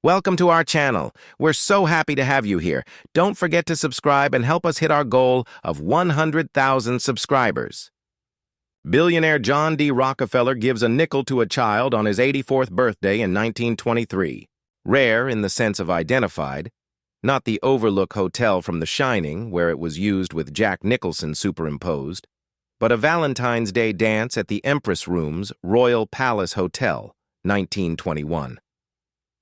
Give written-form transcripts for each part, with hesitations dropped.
Welcome to our channel. We're so happy to have you here. Don't forget to subscribe and help us hit our goal of 100,000 subscribers. Billionaire John D. Rockefeller gives a nickel to a child on his 84th birthday in 1923. Rare in the sense of identified, not the Overlook Hotel from The Shining, where it was used with Jack Nicholson superimposed, but a Valentine's Day dance at the Empress Rooms, Royal Palace Hotel, 1921.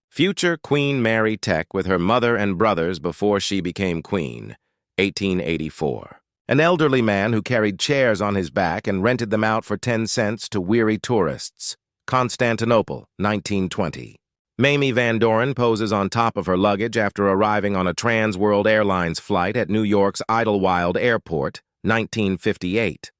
Future Queen Mary Tech with her mother and brothers before she became queen, 1884. An elderly man who carried chairs on his back and rented them out for 10 cents to weary tourists, Constantinople, 1920. Mamie Van Doren poses on top of her luggage after arriving on a Trans World Airlines flight at New York's Idlewild Airport, 1958.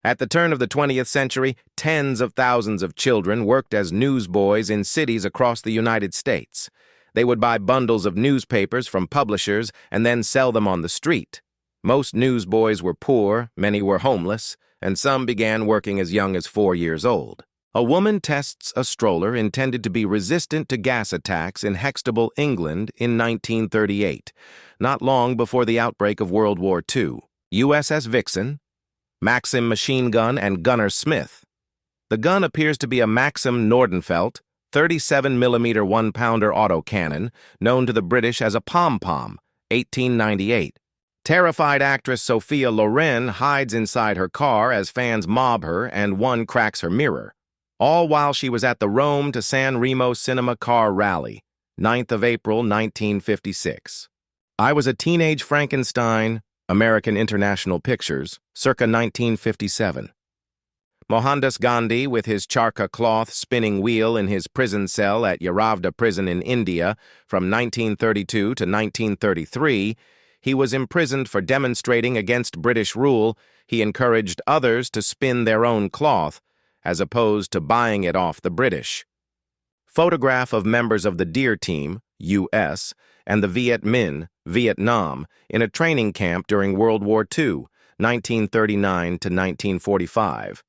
At the turn of the 20th century, tens of thousands of children worked as newsboys in cities across the United States. They would buy bundles of newspapers from publishers and then sell them on the street. Most newsboys were poor, many were homeless, and some began working as young as 4 years old. A woman tests a stroller intended to be resistant to gas attacks in Hextable, England in 1938, not long before the outbreak of World War II. USS Vixen, Maxim machine gun, and Gunner Smith. The gun appears to be a Maxim Nordenfeldt 37mm 1-pounder autocannon, known to the British as a pom-pom, 1898. Terrified actress Sophia Loren hides inside her car as fans mob her and one cracks her mirror, all while she was at the Rome to San Remo Cinema Car Rally, 9th of April, 1956. I Was a Teenage Frankenstein, American International Pictures, circa 1957. Mohandas Gandhi with his charkha cloth spinning wheel in his prison cell at Yaravda prison in India from 1932 to 1933, he was imprisoned for demonstrating against British rule. He encouraged others to spin their own cloth, as opposed to buying it off the British. Photograph of members of the DEER Team, U.S., and the Viet Minh, Vietnam, in a training camp during World War II, 1939 to 1945.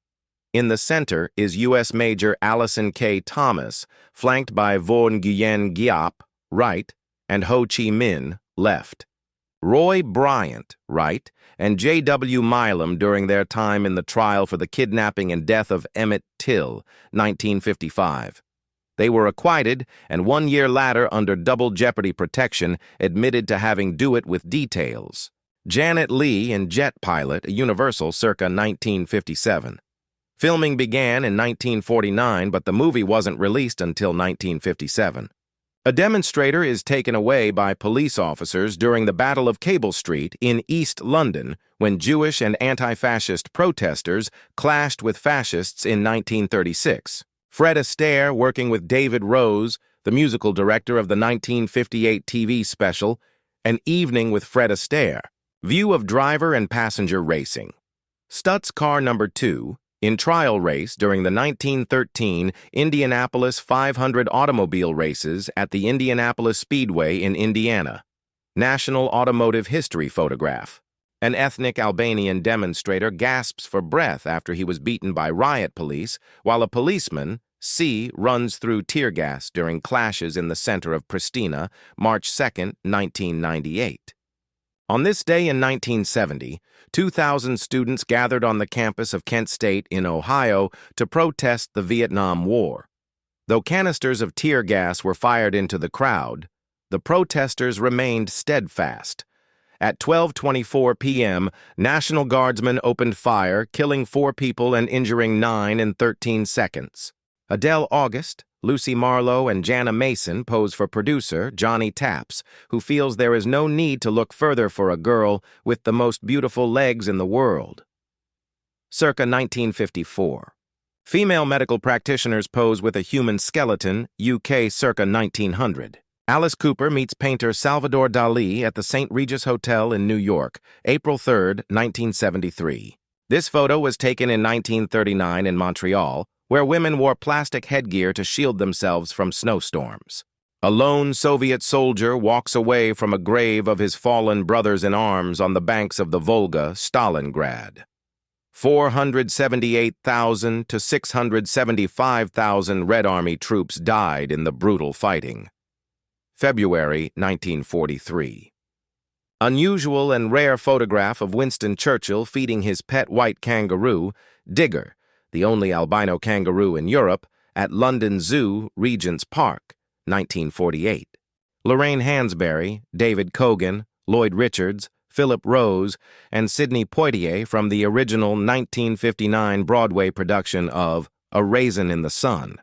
In the center is U.S. Major Allison K. Thomas, flanked by Vo Nguyen Giap, right, and Ho Chi Minh, left. Roy Bryant, right, and J.W. Milam during their time in the trial for the kidnapping and death of Emmett Till, 1955. They were acquitted, and 1 year later, under double jeopardy protection, admitted to having do it with details. Janet Leigh in Jet Pilot, Universal, circa 1957. Filming began in 1949, but the movie wasn't released until 1957. A demonstrator is taken away by police officers during the Battle of Cable Street in East London when Jewish and anti-fascist protesters clashed with fascists in 1936. Fred Astaire, working with David Rose, the musical director of the 1958 TV special, An Evening with Fred Astaire. View of driver and passenger racing. Stutz car number 2, in trial race during the 1913 Indianapolis 500 automobile races at the Indianapolis Speedway in Indiana. National Automotive History photograph. An ethnic Albanian demonstrator gasps for breath after he was beaten by riot police, while a policeman, C, runs through tear gas during clashes in the center of Pristina, March 2, 1998. On this day in 1970, 2,000 students gathered on the campus of Kent State in Ohio to protest the Vietnam War. Though canisters of tear gas were fired into the crowd, the protesters remained steadfast. At 12:24 p.m., National Guardsmen opened fire, killing 4 people and injuring 9 in 13 seconds. Adele August, Lucy Marlowe, and Jana Mason pose for producer Johnny Taps, who feels there is no need to look further for a girl with the most beautiful legs in the world. Circa 1954. Female medical practitioners pose with a human skeleton, UK circa 1900. Alice Cooper meets painter Salvador Dalí at the St. Regis Hotel in New York, April 3, 1973. This photo was taken in 1939 in Montreal, where women wore plastic headgear to shield themselves from snowstorms. A lone Soviet soldier walks away from a grave of his fallen brothers in arms on the banks of the Volga, Stalingrad. 478,000 to 675,000 Red Army troops died in the brutal fighting. February 1943. Unusual and rare photograph of Winston Churchill feeding his pet white kangaroo, Digger, the only albino kangaroo in Europe, at London Zoo, Regent's Park, 1948. Lorraine Hansberry, David Cogan, Lloyd Richards, Philip Rose, and Sidney Poitier from the original 1959 Broadway production of A Raisin in the Sun.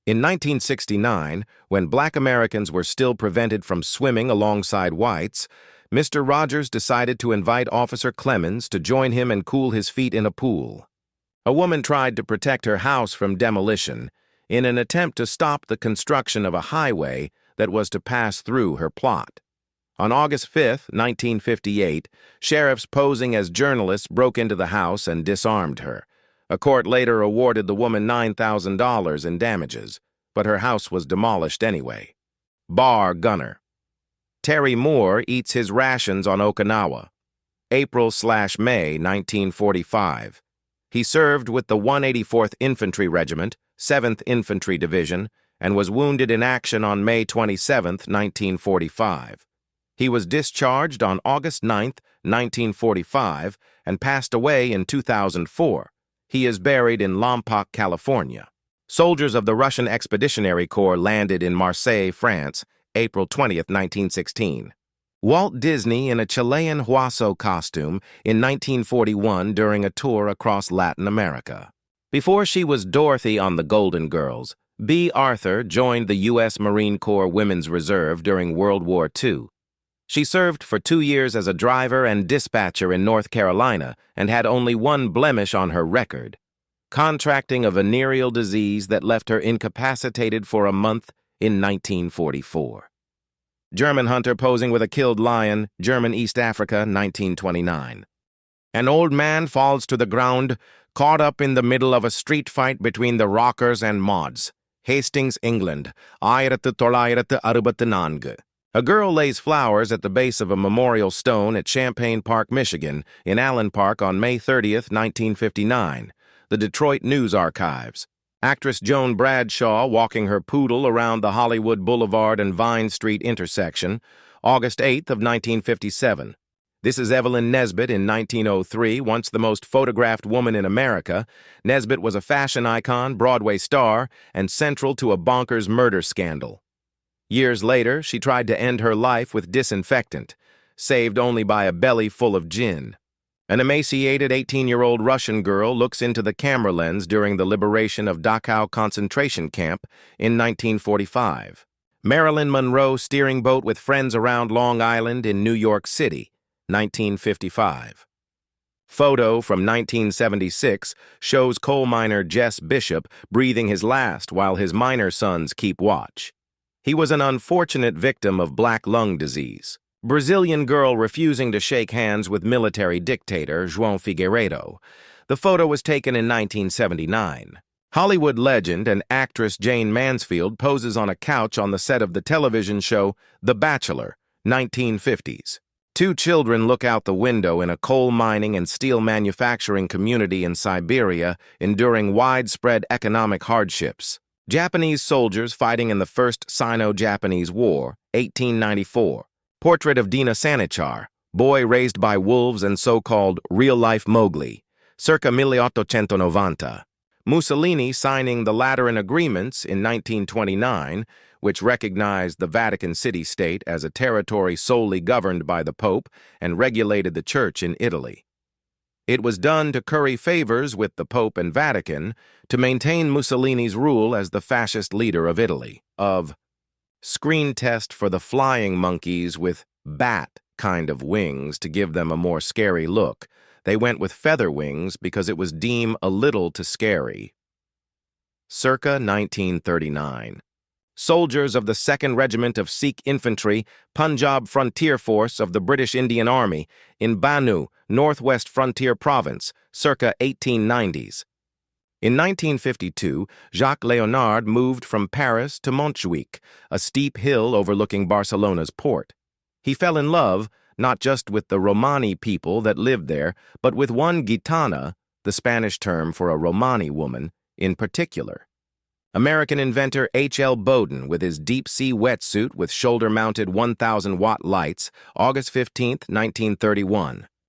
In 1969, when Black Americans were still prevented from swimming alongside whites, Mr. Rogers decided to invite Officer Clemens to join him and cool his feet in a pool. A woman tried to protect her house from demolition in an attempt to stop the construction of a highway that was to pass through her plot. On August 5, 1958, sheriffs posing as journalists broke into the house and disarmed her. A court later awarded the woman $9,000 in damages, but her house was demolished anyway. Gunner. Terry Moore eats his rations on Okinawa. April/May 1945. He served with the 184th Infantry Regiment, 7th Infantry Division, and was wounded in action on May 27, 1945. He was discharged on August 9, 1945, and passed away in 2004. He is buried in Lompoc, California. Soldiers of the Russian Expeditionary Corps landed in Marseille, France, April 20, 1916. Walt Disney in a Chilean Huaso costume in 1941 during a tour across Latin America. Before she was Dorothy on The Golden Girls, B. Arthur joined the U.S. Marine Corps Women's Reserve during World War II. She served for 2 years as a driver and dispatcher in North Carolina and had only one blemish on her record: contracting a venereal disease that left her incapacitated for a month in 1944. German hunter posing with a killed lion, German East Africa, 1929. An old man falls to the ground, caught up in the middle of a street fight between the rockers and mods. Hastings, England, 1964. A girl lays flowers at the base of a memorial stone at Champaign Park, Michigan, in Allen Park on May 30, 1959. The Detroit News Archives. Actress Joan Bradshaw walking her poodle around the Hollywood Boulevard and Vine Street intersection, August 8, 1957. This is Evelyn Nesbit in 1903, once the most photographed woman in America. Nesbit was a fashion icon, Broadway star, and central to a bonkers murder scandal. Years later, she tried to end her life with disinfectant, saved only by a belly full of gin. An emaciated 18-year-old Russian girl looks into the camera lens during the liberation of Dachau concentration camp in 1945. Marilyn Monroe steering boat with friends around Long Island in New York City, 1955. Photo from 1976 shows coal miner Jess Bishop breathing his last while his miner sons keep watch. He was an unfortunate victim of black lung disease. Brazilian girl refusing to shake hands with military dictator João Figueiredo. The photo was taken in 1979. Hollywood legend and actress Jane Mansfield poses on a couch on the set of the television show The Bachelor, 1950s. 2 children look out the window in a coal mining and steel manufacturing community in Siberia, enduring widespread economic hardships. Japanese soldiers fighting in the First Sino-Japanese War, 1894. Portrait of Dina Sanichar, boy raised by wolves and so-called real-life Mowgli, circa 1890. Mussolini signing the Lateran Agreements in 1929, which recognized the Vatican City-State as a territory solely governed by the Pope and regulated the Church in Italy. It was done to curry favors with the Pope and Vatican to maintain Mussolini's rule as the fascist leader of Italy. Screen test for the flying monkeys with bat kind of wings to give them a more scary look. They went with feather wings because it was deemed a little too scary. Circa 1939. Soldiers of the 2nd Regiment of Sikh Infantry, Punjab Frontier Force of the British Indian Army, in Bannu, Northwest Frontier Province, circa 1890s. In 1952, Jacques Léonard moved from Paris to Montjuic, a steep hill overlooking Barcelona's port. He fell in love not just with the Romani people that lived there, but with one gitana, the Spanish term for a Romani woman, in particular. American inventor H.L. Bowden with his deep-sea wetsuit with shoulder-mounted 1,000-watt lights, August 15, 1931.